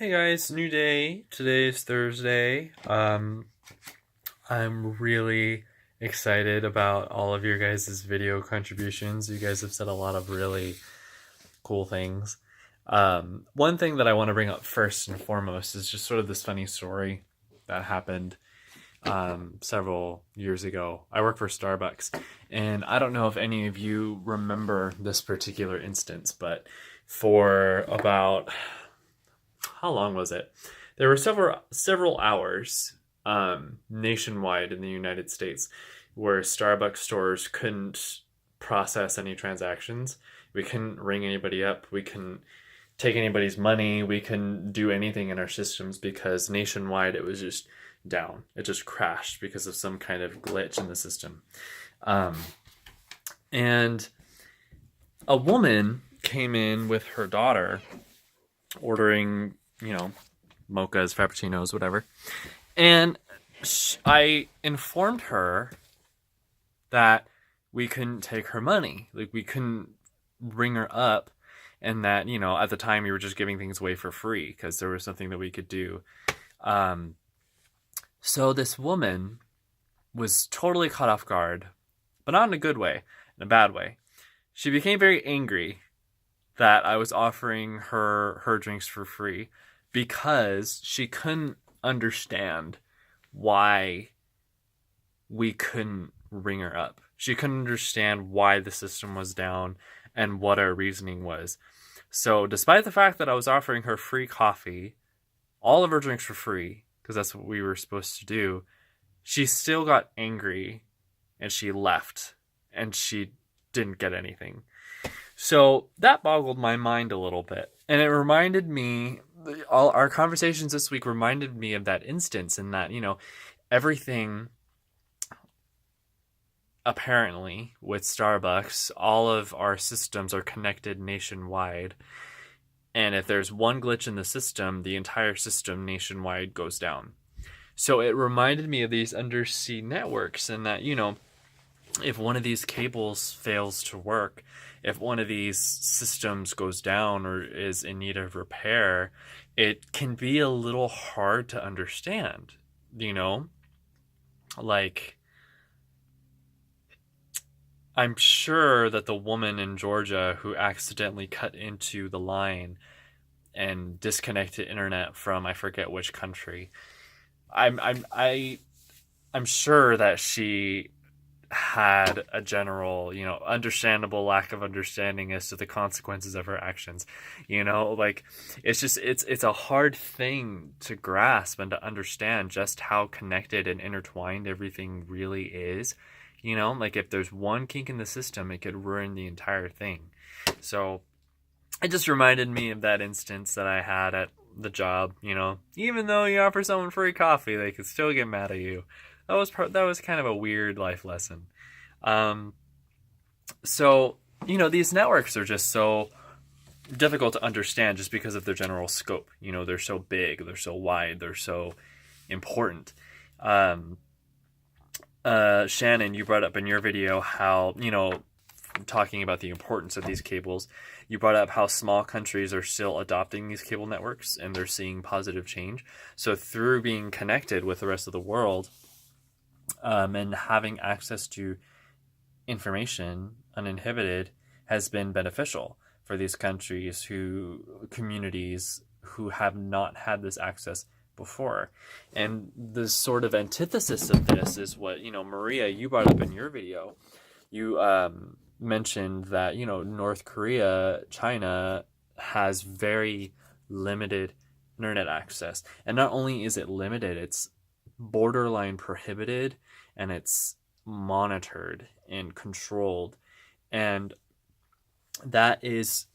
Hey guys, new day. Today is Thursday. I'm really excited about all of your guys' video contributions. You guys have said a lot of really cool things. One thing that I want to bring up first and foremost is just sort of this funny story that happened several years ago. I work for Starbucks, and I don't know if any of you remember this particular instance, but for about how long was it? There were several hours nationwide in the United States where Starbucks stores couldn't process any transactions. We couldn't ring anybody up. We couldn't take anybody's money. We couldn't do anything in our systems because nationwide it was just down. It just crashed because of some kind of glitch in the system. Um, and a woman came in with her daughter ordering, mochas, frappuccinos, whatever. And I informed her that we couldn't take her money. Like, we couldn't ring her up. And that, at the time we were just giving things away for free because there was nothing that we could do. So this woman was totally caught off guard, but not in a good way, in a bad way. She became very angry that I was offering her drinks for free because she couldn't understand why we couldn't ring her up. She couldn't understand why the system was down and what our reasoning was. So despite the fact that I was offering her free coffee, all of her drinks for free, because that's what we were supposed to do, she still got angry and she left and she didn't get anything. So that boggled my mind a little bit. And it reminded me, all our conversations this week reminded me of that instance, and that, everything apparently with Starbucks, all of our systems are connected nationwide. And if there's one glitch in the system, the entire system nationwide goes down. So it reminded me of these undersea networks, and that, if one of these cables fails to work, if one of these systems goes down or is in need of repair, it can be a little hard to understand, Like, I'm sure that the woman in Georgia who accidentally cut into the line and disconnected internet from I forget which country, I'm sure that she had a general, understandable lack of understanding as to the consequences of her actions. Like, it's a hard thing to grasp and to understand just how connected and intertwined everything really is. Like, if there's one kink in the system, it could ruin the entire thing. So it just reminded me of that instance that I had at the job. Even though you offer someone free coffee, they could still get mad at you. That was kind of a weird life lesson. So, these networks are just so difficult to understand just because of their general scope. They're so big, they're so wide, they're so important. Shannon, you brought up in your video how, talking about the importance of these cables, you brought up how small countries are still adopting these cable networks and they're seeing positive change. So through being connected with the rest of the world, and having access to information uninhibited has been beneficial for these communities who have not had this access before. And the sort of antithesis of this is what, Maria, you brought up in your video. You mentioned that, North Korea, China has very limited internet access. And not only is it limited, it's borderline prohibited, and it's monitored and controlled. And that is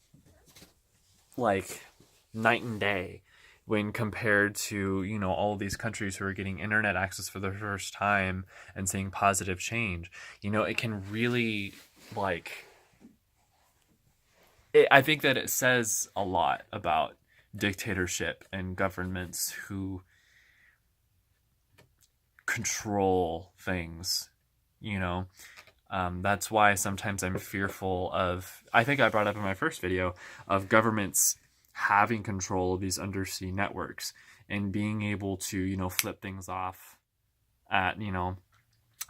like night and day when compared to, all of these countries who are getting internet access for the first time and seeing positive change. It can really, I think that it says a lot about dictatorship and governments who control things. That's why sometimes I'm fearful of, I think I brought up in my first video, of governments having control of these undersea networks and being able to, flip things off at,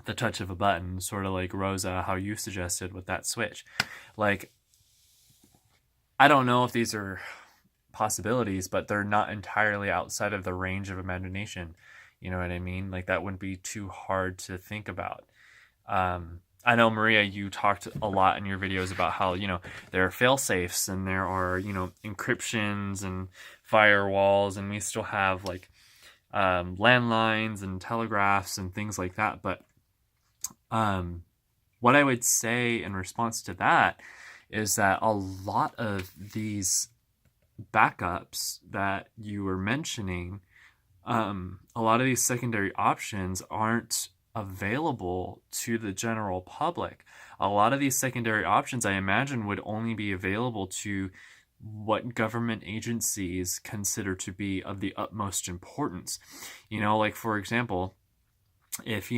the touch of a button, sort of like Rosa, how you suggested with that switch. Like, I don't know if these are possibilities, but they're not entirely outside of the range of imagination. You know what I mean? Like, that wouldn't be too hard to think about. I know, Maria, you talked a lot in your videos about how, there are fail safes and there are, encryptions and firewalls, and we still have like landlines and telegraphs and things like that. But what I would say in response to that is that a lot of these backups that you were mentioning, a lot of these secondary options aren't available to the general public. A lot of these secondary options, I imagine, would only be available to what government agencies consider to be of the utmost importance. Like, for example, if,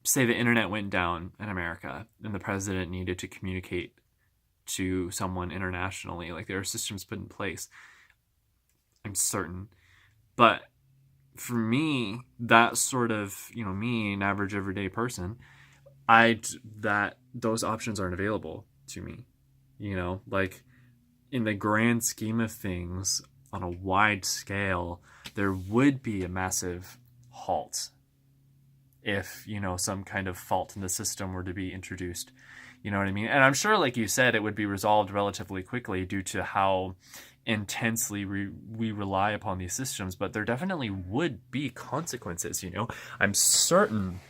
say the internet went down in America and the president needed to communicate to someone internationally, like, there are systems put in place, I'm certain. But for me, that sort of, me, an average everyday person, that those options aren't available to me. Like, in the grand scheme of things, on a wide scale, there would be a massive halt if, some kind of fault in the system were to be introduced. You know what I mean? And I'm sure, like you said, it would be resolved relatively quickly due to how intensely we rely upon these systems, but there definitely would be consequences. I'm certain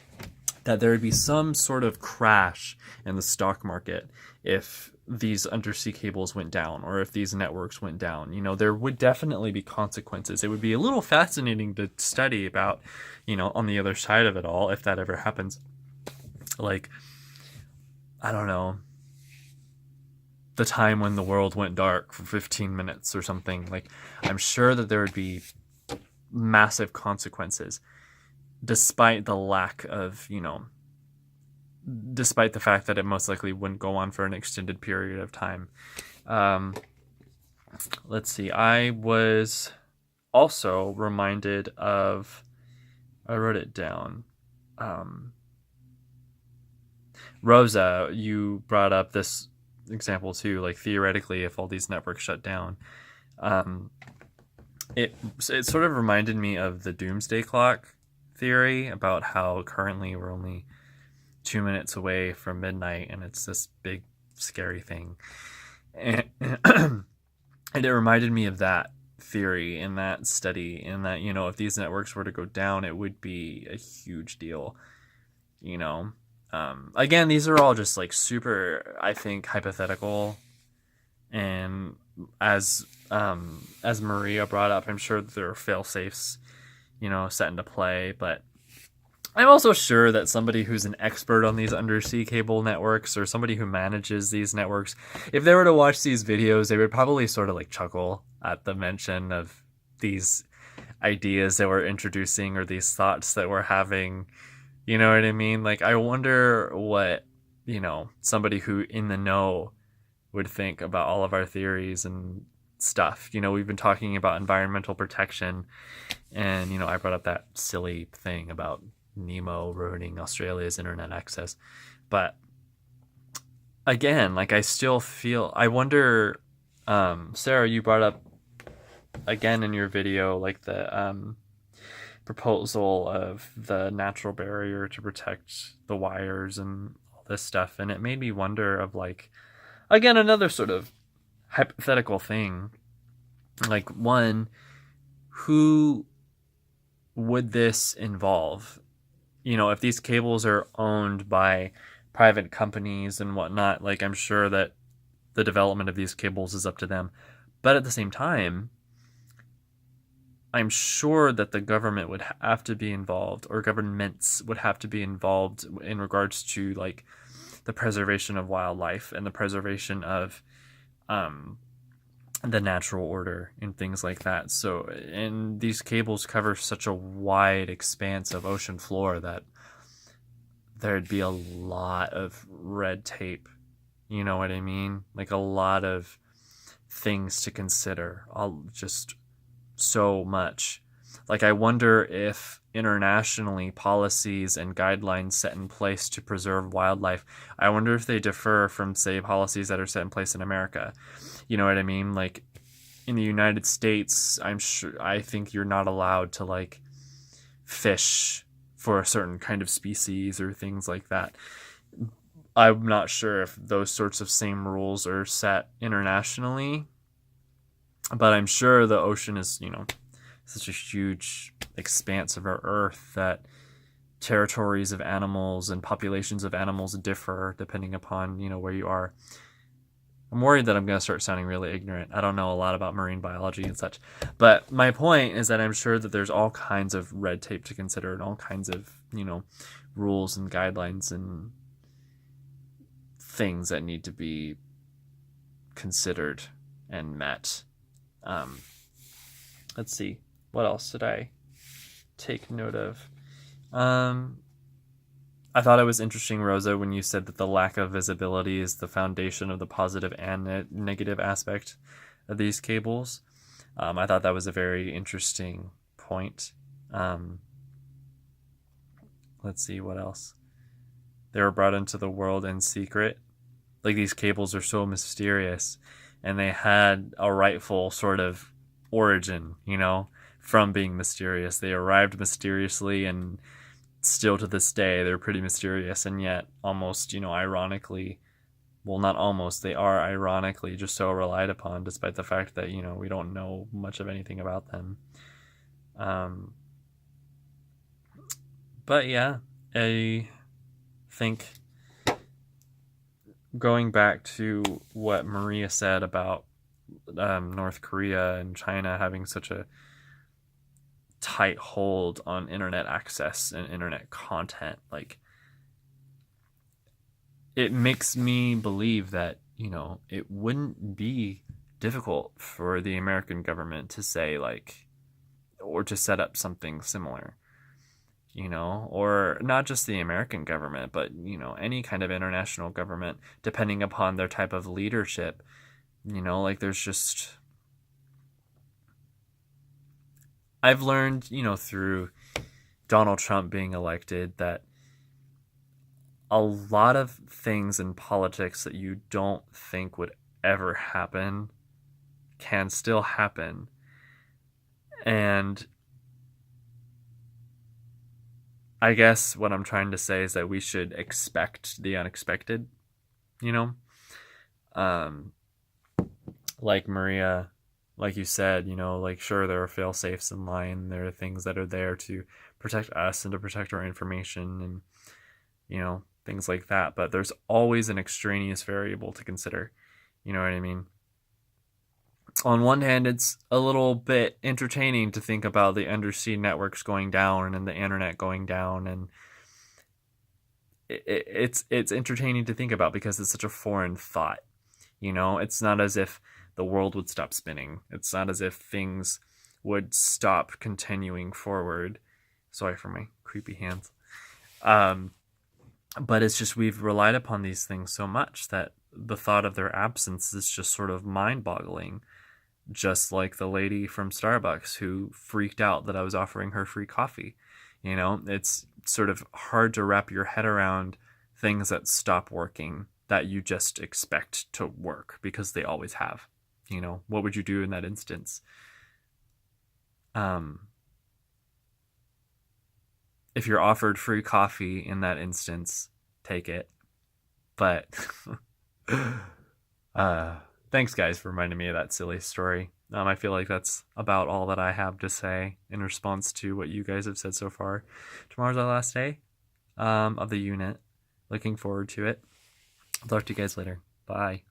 that there would be some sort of crash in the stock market if these undersea cables went down, or if these networks went down. There would definitely be consequences. It would be a little fascinating to study about, on the other side of it all, if that ever happens. Like, I don't know, the time when the world went dark for 15 minutes or something. Like, I'm sure that there would be massive consequences, despite the lack of, despite the fact that it most likely wouldn't go on for an extended period of time. Let's see. I was also reminded of, I wrote it down. Rosa, you brought up this example too, like, theoretically, if all these networks shut down, it sort of reminded me of the doomsday clock theory about how currently we're only 2 minutes away from midnight, and it's this big scary thing, and it reminded me of that theory in that study, in that, if these networks were to go down, it would be a huge deal. Again, these are all just like super, I think, hypothetical, and as Maria brought up, I'm sure there are fail safes, set into play, but I'm also sure that somebody who's an expert on these undersea cable networks, or somebody who manages these networks, if they were to watch these videos, they would probably sort of like chuckle at the mention of these ideas that we're introducing, or these thoughts that we're having. You know what I mean? Like, I wonder what, somebody who in the know would think about all of our theories and stuff. We've been talking about environmental protection, and, I brought up that silly thing about Nemo ruining Australia's internet access. But again, like, I wonder, Sarah, you brought up again in your video, like, the proposal of the natural barrier to protect the wires and all this stuff, and it made me wonder of, like, again, another sort of hypothetical thing, like, one, who would this involve? If these cables are owned by private companies and whatnot, like, I'm sure that the development of these cables is up to them, but at the same time, I'm sure that the government would have to be involved, or governments would have to be involved in regards to, like, the preservation of wildlife and the preservation of the natural order and things like that. So, and these cables cover such a wide expanse of ocean floor that there'd be a lot of red tape. You know what I mean? Like, a lot of things to consider. Just so much. Like, I wonder if internationally policies and guidelines set in place to preserve wildlife, I wonder if they differ from, say, policies that are set in place in America. You know what I mean? Like, in the United States, I think you're not allowed to, like, fish for a certain kind of species or things like that. I'm not sure if those sorts of same rules are set internationally, but I'm sure the ocean is, such a huge expanse of our earth that territories of animals and populations of animals differ depending upon, where you are. I'm worried that I'm going to start sounding really ignorant. I don't know a lot about marine biology and such. But my point is that I'm sure that there's all kinds of red tape to consider and all kinds of, rules and guidelines and things that need to be considered and met. Let's see. What else did I take note of? I thought it was interesting, Rosa, when you said that the lack of visibility is the foundation of the positive and negative aspect of these cables. I thought that was a very interesting point. Let's see, what else? They were brought into the world in secret. Like, these cables are so mysterious, and they had a rightful sort of origin, from being mysterious. They arrived mysteriously, and still to this day they're pretty mysterious, and yet almost, ironically, well, not almost, they are ironically just so relied upon, despite the fact that, we don't know much of anything about them. But yeah, I think going back to what Maria said about North Korea and China having such a tight hold on internet access and internet content, like, it makes me believe that, it wouldn't be difficult for the American government to say, like, or to set up something similar, or not just the American government, but, any kind of international government, depending upon their type of leadership. Like, there's just, I've learned, through Donald Trump being elected, that a lot of things in politics that you don't think would ever happen can still happen. And I guess what I'm trying to say is that we should expect the unexpected, like Maria, like you said, like, sure, there are fail safes in line. There are things that are there to protect us and to protect our information and, things like that. But there's always an extraneous variable to consider. You know what I mean? On one hand, it's a little bit entertaining to think about the undersea networks going down and the internet going down, and it's entertaining to think about because it's such a foreign thought. It's not as if the world would stop spinning. It's not as if things would stop continuing forward. Sorry for my creepy hands. But it's just, we've relied upon these things so much that the thought of their absence is just sort of mind-boggling. Just like the lady from Starbucks who freaked out that I was offering her free coffee. It's sort of hard to wrap your head around things that stop working that you just expect to work because they always have. What would you do in that instance? If you're offered free coffee in that instance, take it. But thanks, guys, for reminding me of that silly story. I feel like that's about all that I have to say in response to what you guys have said so far. Tomorrow's our last day of the unit. Looking forward to it. I'll talk to you guys later. Bye.